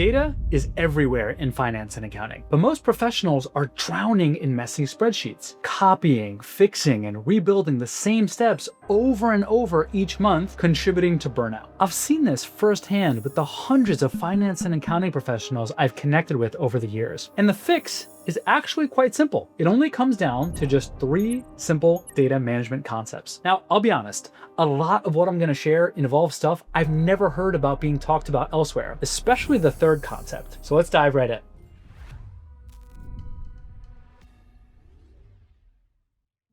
Data is everywhere in finance and accounting, but most professionals are drowning in messy spreadsheets, copying, fixing, and rebuilding the same steps over and over each month, contributing to burnout. I've seen this firsthand with the hundreds of finance and accounting professionals I've connected with over the years. And the fix is actually quite simple. It only comes down to just 3 simple data management concepts. Now, I'll be honest, a lot of what I'm gonna share involves stuff I've never heard about being talked about elsewhere, especially the third concept. So let's dive right in.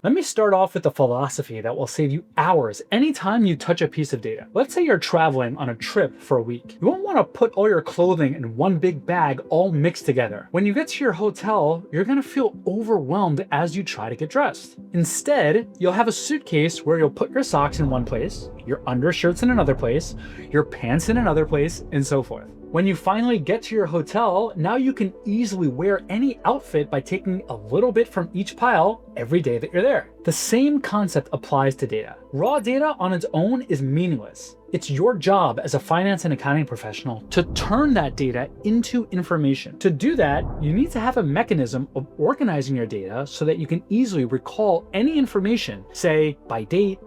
Let me start off with a philosophy that will save you hours anytime you touch a piece of data. Let's say you're traveling on a trip for a week. You won't want to put all your clothing in one big bag all mixed together. When you get to your hotel, you're going to feel overwhelmed as you try to get dressed. Instead, you'll have a suitcase where you'll put your socks in one place, your undershirts in another place, your pants in another place, and so forth. When you finally get to your hotel, now you can easily wear any outfit by taking a little bit from each pile every day that you're there. The same concept applies to data. Raw data on its own is meaningless. It's your job as a finance and accounting professional to turn that data into information. To do that, you need to have a mechanism of organizing your data so that you can easily recall any information, say by date,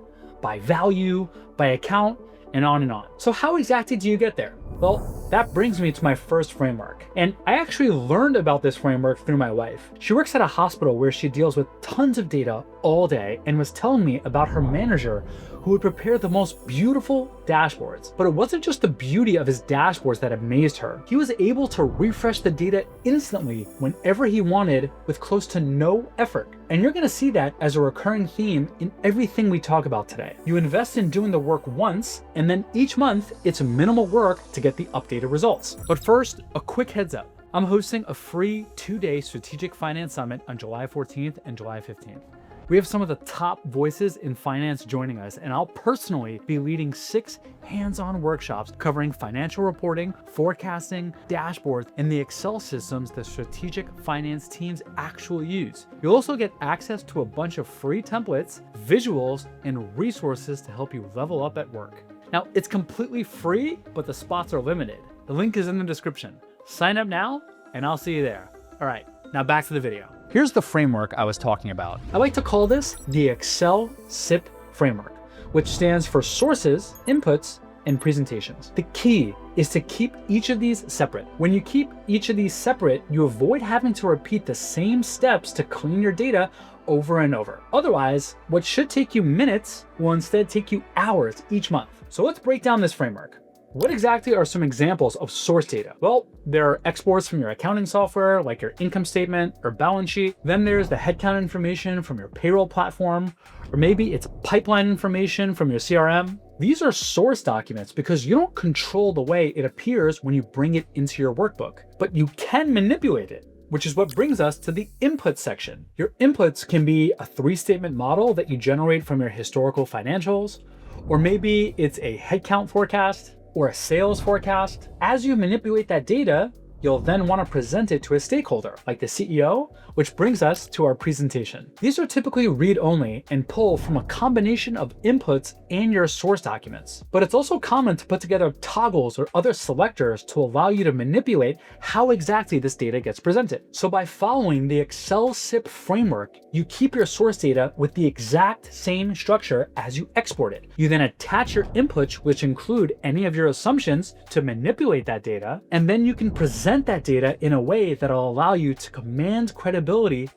by value, by account, and on and on. So how exactly do you get there? Well, that brings me to my first framework. And I actually learned about this framework through my wife. She works at a hospital where she deals with tons of data all day and was telling me about her manager who would prepare the most beautiful dashboards. But it wasn't just the beauty of his dashboards that amazed her. He was able to refresh the data instantly whenever he wanted with close to no effort. And you're gonna see that as a recurring theme in everything we talk about today. You invest in doing the work once, and then each month it's minimal work to get the updated results. But first, a quick heads up. I'm hosting a free 2-day strategic finance summit on July 14th and July 15th. We have some of the top voices in finance joining us, and I'll personally be leading 6 hands-on workshops covering financial reporting, forecasting, dashboards, and the Excel systems the strategic finance teams actually use. You'll also get access to a bunch of free templates, visuals, and resources to help you level up at work. Now, it's completely free, but the spots are limited. The link is in the description. Sign up now, and I'll see you there. All right, now back to the video. Here's the framework I was talking about. I like to call this the Excel SIP framework, which stands for sources, inputs, and presentations. The key is to keep each of these separate. When you keep each of these separate, you avoid having to repeat the same steps to clean your data over and over. Otherwise, what should take you minutes will instead take you hours each month. So let's break down this framework. What exactly are some examples of source data? Well, there are exports from your accounting software, like your income statement or balance sheet. Then there's the headcount information from your payroll platform, or maybe it's pipeline information from your CRM. These are source documents because you don't control the way it appears when you bring it into your workbook, but you can manipulate it, which is what brings us to the input section. Your inputs can be a 3-statement model that you generate from your historical financials, or maybe it's a headcount forecast, or a sales forecast. As you manipulate that data, you'll then want to present it to a stakeholder, like the CEO, which brings us to our presentation. These are typically read-only and pull from a combination of inputs and your source documents. But it's also common to put together toggles or other selectors to allow you to manipulate how exactly this data gets presented. So by following the Excel SIP framework, you keep your source data with the exact same structure as you export it. You then attach your inputs, which include any of your assumptions to manipulate that data, and then you can present that data in a way that'll allow you to command credibility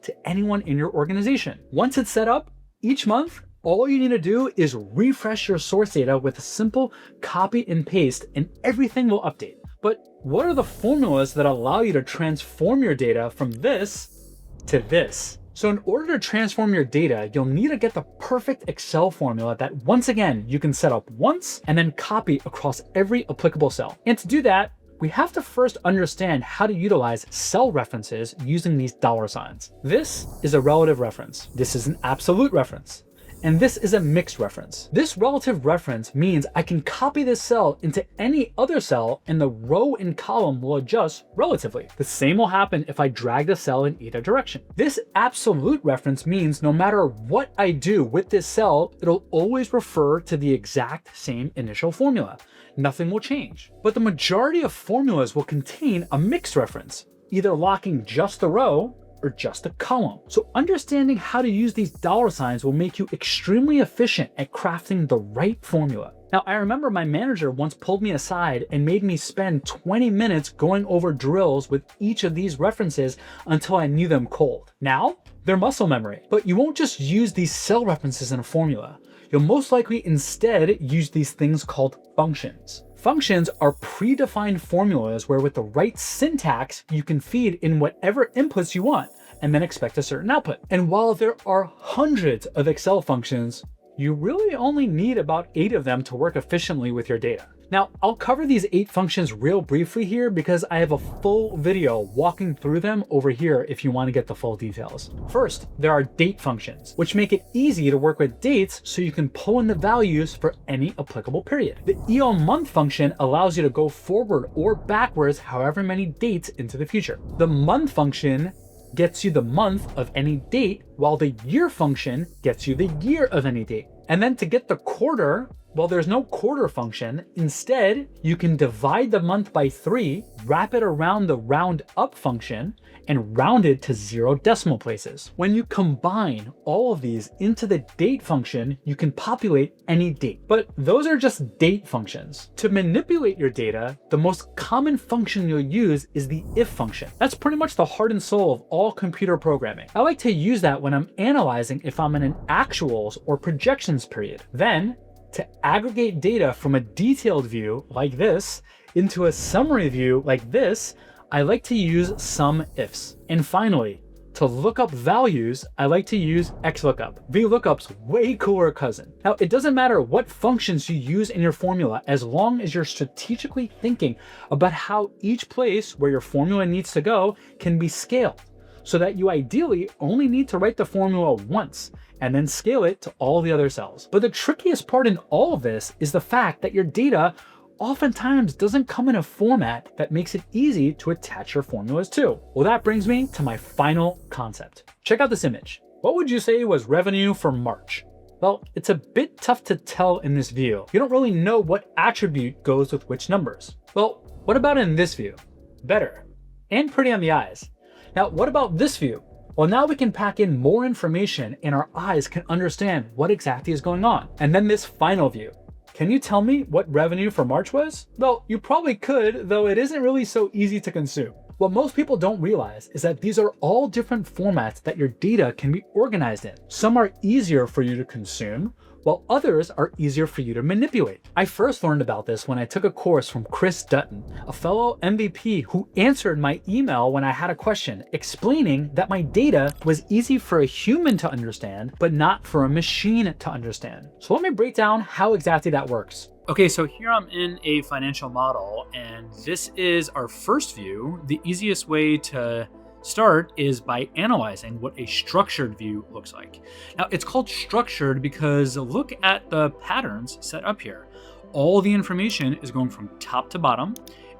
to anyone in your organization. Once it's set up, each month, all you need to do is refresh your source data with a simple copy and paste, and everything will update. But what are the formulas that allow you to transform your data from this to this? So in order to transform your data, you'll need to get the perfect Excel formula that once again, you can set up once and then copy across every applicable cell. And to do that, we have to first understand how to utilize cell references using these $signs. This is a relative reference. This is an absolute reference. and this is a mixed reference. This relative reference means I can copy this cell into any other cell and the row and column will adjust relatively. The same will happen if I drag the cell in either direction. This absolute reference means no matter what I do with this cell, it'll always refer to the exact same initial formula. Nothing will change. But the majority of formulas will contain a mixed reference, either locking just the row or just a column. So understanding how to use these dollar signs will make you extremely efficient at crafting the right formula. Now, I remember my manager once pulled me aside and made me spend 20 minutes going over drills with each of these references until I knew them cold. Now, they're muscle memory. But you won't just use these cell references in a formula. You'll most likely instead use these things called functions. Functions are predefined formulas where with the right syntax, you can feed in whatever inputs you want and then expect a certain output. And while there are hundreds of Excel functions, you really only need about 8 of them to work efficiently with your data. Now, I'll cover these 8 functions real briefly here because I have a full video walking through them over here if you want to get the full details. First, there are date functions, which make it easy to work with dates so you can pull in the values for any applicable period. The EO_month function allows you to go forward or backwards however many dates into the future. The month function gets you the month of any date, while the year function gets you the year of any date. And then to get the quarter, well, there's no quarter function. Instead, you can divide the month by 3, wrap it around the round up function, and round it to 0 decimal places. When you combine all of these into the date function, you can populate any date. But those are just date functions. To manipulate your data, the most common function you'll use is the if function. That's pretty much the heart and soul of all computer programming. I like to use that when I'm analyzing if I'm in an actuals or projections period. Then, to aggregate data from a detailed view like this into a summary view like this, I like to use SUMIFs. And finally, to look up values, I like to use XLOOKUP. VLOOKUP's way cooler cousin. Now, it doesn't matter what functions you use in your formula as long as you're strategically thinking about how each place where your formula needs to go can be scaled, so that you ideally only need to write the formula once and then scale it to all the other cells. But the trickiest part in all of this is the fact that your data oftentimes doesn't come in a format that makes it easy to attach your formulas to. Well, that brings me to my final concept. Check out this image. What would you say was revenue for March? Well, it's a bit tough to tell in this view. You don't really know what attribute goes with which numbers. Well, what about in this view? Better, and pretty on the eyes. Now, what about this view? Well, now we can pack in more information and our eyes can understand what exactly is going on. And then this final view. Can you tell me what revenue for March was? Well, you probably could, though it isn't really so easy to consume. What most people don't realize is that these are all different formats that your data can be organized in. Some are easier for you to consume, while others are easier for you to manipulate. I first learned about this when I took a course from Chris Dutton, a fellow MVP who answered my email when I had a question, explaining that my data was easy for a human to understand, but not for a machine to understand. So let me break down how exactly that works. Okay, so here I'm in a financial model, and this is our first view. The easiest way to start is by analyzing what a structured view looks like. Now, it's called structured because look at the patterns set up here. All the information is going from top to bottom.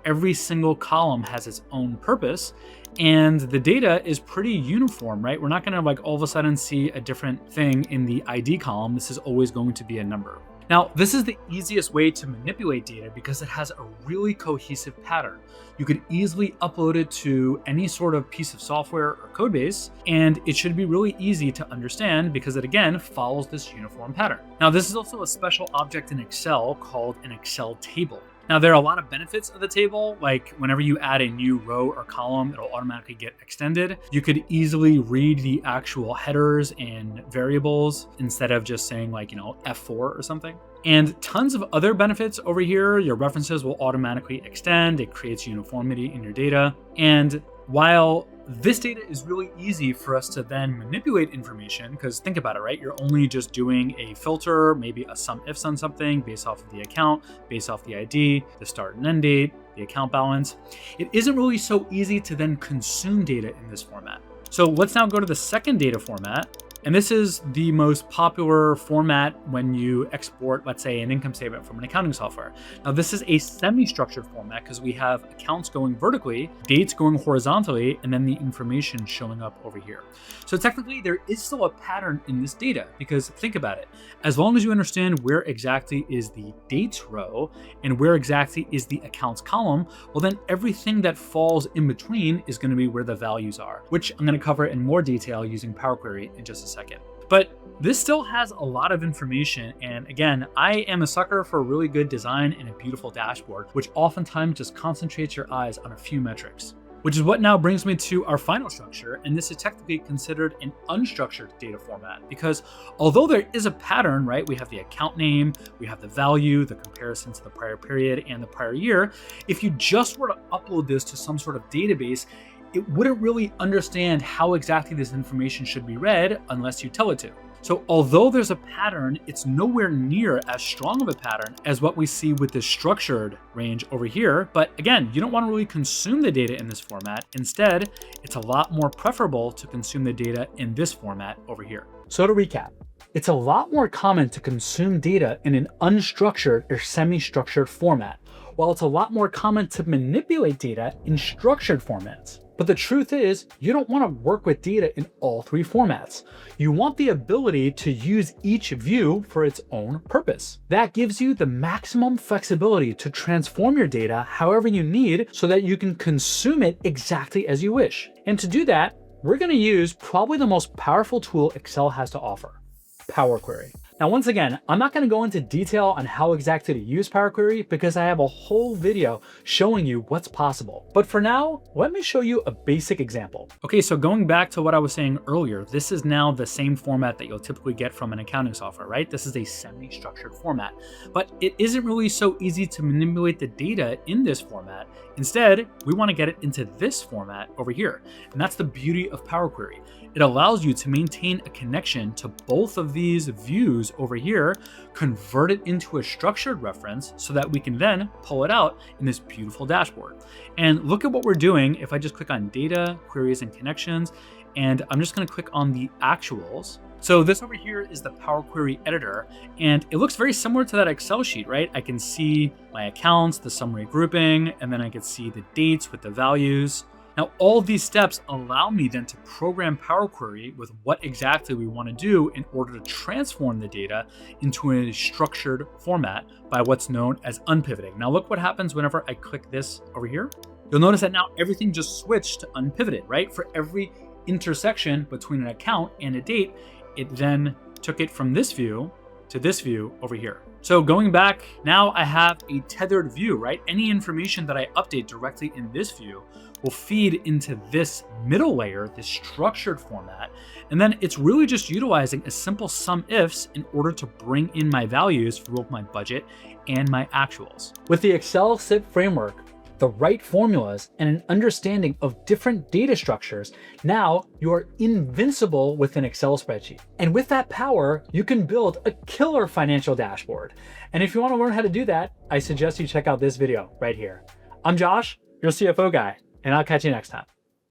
Every single column has its own purpose, and the data is pretty uniform, right? We're not gonna like all of a sudden see a different thing in the ID column. This is always going to be a number. Now, this is the easiest way to manipulate data because it has a really cohesive pattern. You could easily upload it to any sort of piece of software or code base, and it should be really easy to understand because it, again, follows this uniform pattern. Now, this is also a special object in Excel called an Excel table. Now, there are a lot of benefits of the table, like whenever you add a new row or column, it'll automatically get extended. You could easily read the actual headers and variables instead of just saying like, F4 or something. And tons of other benefits over here. Your references will automatically extend. It creates uniformity in your data. And while this data is really easy for us to then manipulate information, because think about it, right? You're only just doing a filter, maybe a SUMIFs on something based off of the account, based off the ID, the start and end date, the account balance. It isn't really so easy to then consume data in this format. So let's now go to the second data format, And this is the most popular format when you export, let's say, an income statement from an accounting software. Now, this is a semi-structured format because we have accounts going vertically, dates going horizontally, and then the information showing up over here. So technically, there is still a pattern in this data because think about it. As long as you understand where exactly is the dates row and where exactly is the accounts column, well, then everything that falls in between is going to be where the values are, which I'm going to cover in more detail using Power Query in just a second. But this still has a lot of information. And again, I am a sucker for really good design and a beautiful dashboard, which oftentimes just concentrates your eyes on a few metrics. Which is what now brings me to our final structure, and this is technically considered an unstructured data format because although there is a pattern, right, we have the account name, we have the value, the comparison to the prior period and the prior year, if you just were to upload this to some sort of database, it wouldn't really understand how exactly this information should be read unless you tell it to. So although there's a pattern, it's nowhere near as strong of a pattern as what we see with the structured range over here. But again, you don't want to really consume the data in this format. Instead, it's a lot more preferable to consume the data in this format over here. So to recap, it's a lot more common to consume data in an unstructured or semi-structured format, while it's a lot more common to manipulate data in structured formats. But the truth is, you don't want to work with data in all three formats. You want the ability to use each view for its own purpose. That gives you the maximum flexibility to transform your data however you need so that you can consume it exactly as you wish. And to do that, we're going to use probably the most powerful tool Excel has to offer, Power Query. Now, once again, I'm not going to go into detail on how exactly to use Power Query because I have a whole video showing you what's possible. But for now, let me show you a basic example. Okay, so going back to what I was saying earlier, this is now the same format that you'll typically get from an accounting software, right? This is a semi-structured format, but it isn't really so easy to manipulate the data in this format. Instead, we want to get it into this format over here. And that's the beauty of Power Query. It allows you to maintain a connection to both of these views over here, convert it into a structured reference so that we can then pull it out in this beautiful dashboard. And look at what we're doing. If I just click on data, queries and connections, and I'm just going to click on the actuals. So this over here is the Power Query editor, and it looks very similar to that Excel sheet, right? I can see my accounts, the summary grouping, and then I can see the dates with the values. Now, all these steps allow me then to program Power Query with what exactly we want to do in order to transform the data into a structured format by what's known as unpivoting. Now, look what happens whenever I click this over here. You'll notice that now everything just switched to unpivoted, right? For every intersection between an account and a date, it then took it from this view to this view over here. So going back, now I have a tethered view, right? Any information that I update directly in this view will feed into this middle layer, this structured format. And then it's really just utilizing a simple sum ifs in order to bring in my values for both my budget and my actuals. With the Excel SIP framework, the right formulas, and an understanding of different data structures, now you are invincible with an Excel spreadsheet. And with that power, you can build a killer financial dashboard. And if you want to learn how to do that, I suggest you check out this video right here. I'm Josh, your CFO guy, and I'll catch you next time.